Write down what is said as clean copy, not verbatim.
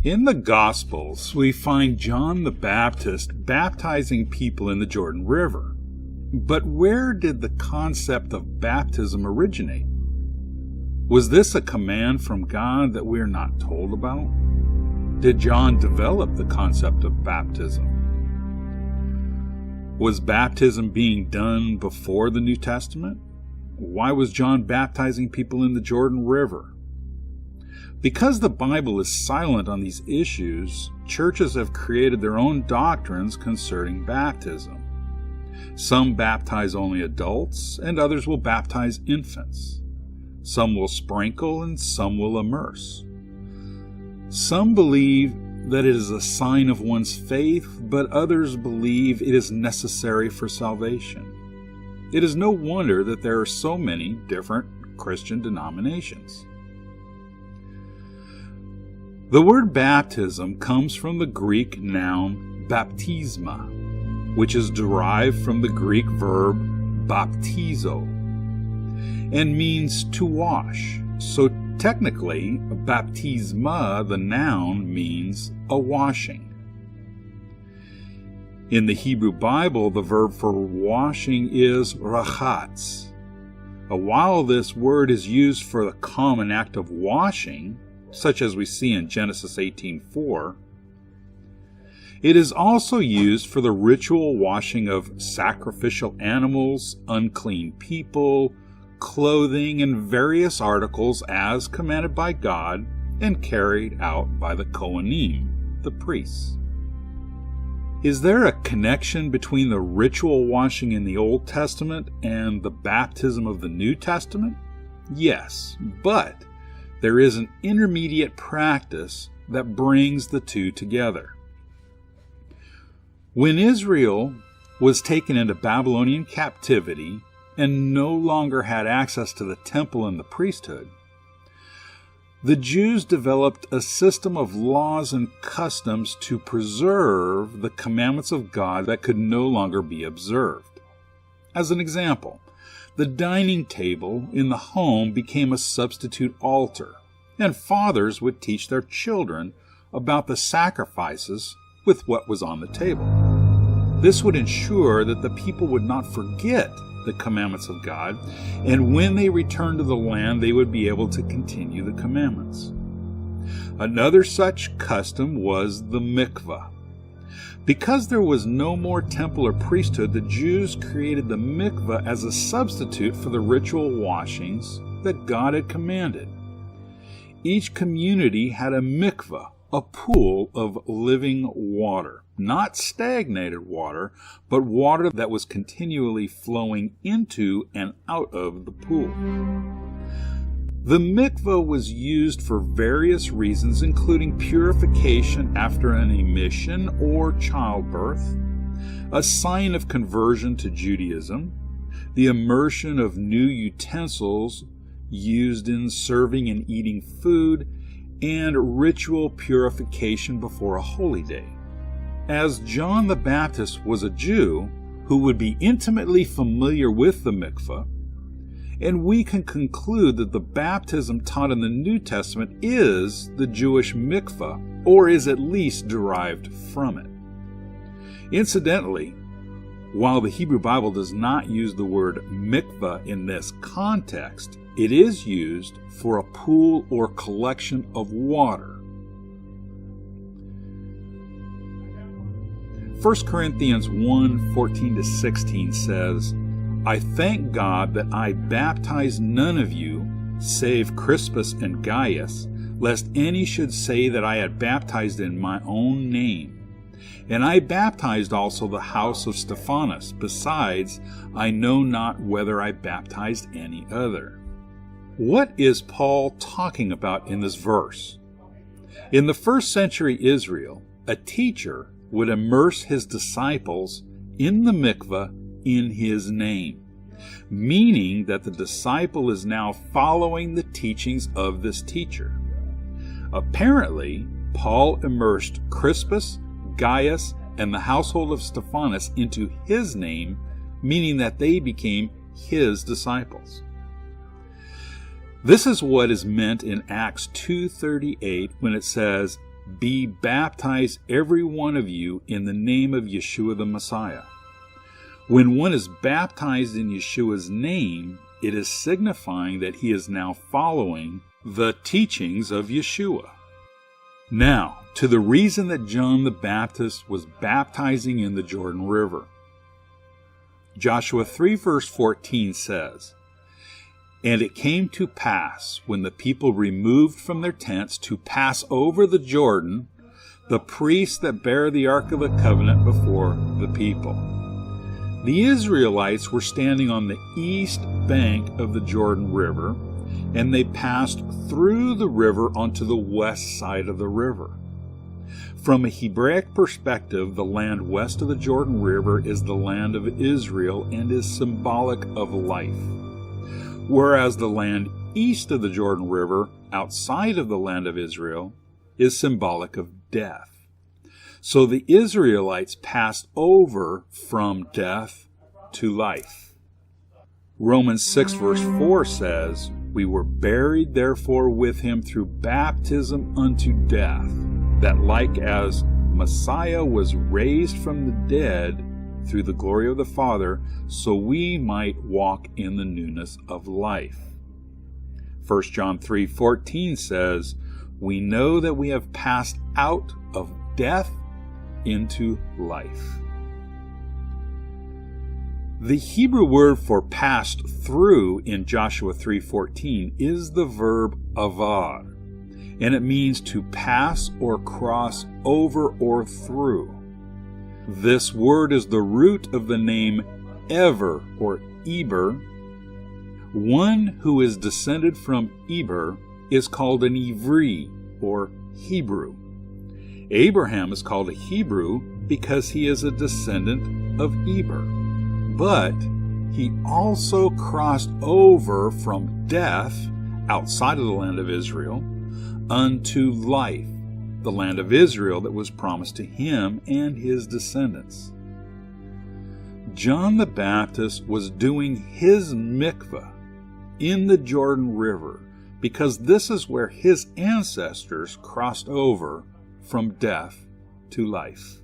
In the Gospels, we find John the Baptist baptizing people in the Jordan River. But where did the concept of baptism originate? Was this a command from God that we're not told about? Did John develop the concept of baptism? Was baptism being done before the New Testament? Why was John baptizing people in the Jordan River? Because the Bible is silent on these issues, churches have created their own doctrines concerning baptism. Some baptize only adults, and others will baptize infants. Some will sprinkle, and some will immerse. Some believe that it is a sign of one's faith, but others believe it is necessary for salvation. It is no wonder that there are so many different Christian denominations. The word baptism comes from the Greek noun baptisma, which is derived from the Greek verb baptizo, and means to wash. So technically, baptisma, the noun, means a washing. In the Hebrew Bible, the verb for washing is rachatz. While this word is used for the common act of washing, such as we see in Genesis 18:4, it is also used for the ritual washing of sacrificial animals, unclean people, clothing, and various articles as commanded by God and carried out by the Kohanim, the priests. Is there a connection between the ritual washing in the Old Testament and the baptism of the New Testament? Yes, but there is an intermediate practice that brings the two together. When Israel was taken into Babylonian captivity and no longer had access to the temple and the priesthood, the Jews developed a system of laws and customs to preserve the commandments of God that could no longer be observed. As an example, the dining table in the home became a substitute altar, and fathers would teach their children about the sacrifices with what was on the table. This would ensure that the people would not forget the commandments of God, and when they returned to the land, they would be able to continue the commandments. Another such custom was the mikveh. Because there was no more temple or priesthood, the Jews created the mikveh as a substitute for the ritual washings that God had commanded. Each community had a mikveh, a pool of living water. Not stagnated water, but water that was continually flowing into and out of the pool. The mikveh was used for various reasons, including purification after an emission or childbirth, a sign of conversion to Judaism, the immersion of new utensils used in serving and eating food, and ritual purification before a holy day. As John the Baptist was a Jew who would be intimately familiar with the mikveh, and we can conclude that the baptism taught in the New Testament is the Jewish mikveh, or is at least derived from it. Incidentally, while the Hebrew Bible does not use the word mikveh in this context, it is used for a pool or collection of water. 1 Corinthians 1:14-16 says, I thank God that I baptized none of you, save Crispus and Gaius, lest any should say that I had baptized in my own name. And I baptized also the house of Stephanas. Besides, I know not whether I baptized any other. What is Paul talking about in this verse? In the first century Israel, a teacher would immerse his disciples in the mikveh in his name, meaning that the disciple is now following the teachings of this teacher. Apparently, Paul immersed Crispus, Gaius, and the household of Stephanas into his name, meaning that they became his disciples. This is what is meant in Acts 2:38 when it says, Be baptized, every one of you, in the name of Yeshua the Messiah. When one is baptized in Yeshua's name, it is signifying that he is now following the teachings of Yeshua. Now, to the reason that John the Baptist was baptizing in the Jordan River. Joshua 3 verse 14 says, "And it came to pass, when the people removed from their tents to pass over the Jordan, the priests that bear the Ark of the Covenant before the people." The Israelites were standing on the east bank of the Jordan River, and they passed through the river onto the west side of the river. From a Hebraic perspective, the land west of the Jordan River is the land of Israel and is symbolic of life, whereas the land east of the Jordan River, outside of the land of Israel, is symbolic of death. So the Israelites passed over from death to life. Romans 6 verse 4 says, "We were buried therefore with him through baptism unto death, that like as Messiah was raised from the dead through the glory of the Father, so we might walk in the newness of life." 1 John 3:14 says, "We know that we have passed out of death into life." The Hebrew word for passed through in Joshua 3:14 is the verb avar, and it means to pass or cross over or through. This word is the root of the name Ever or Eber. One who is descended from Eber is called an Ivri or Hebrew. Abraham is called a Hebrew because he is a descendant of Eber. But he also crossed over from death, outside of the land of Israel, unto life, the land of Israel that was promised to him and his descendants. John the Baptist was doing his mikveh in the Jordan River because this is where his ancestors crossed over from death to life.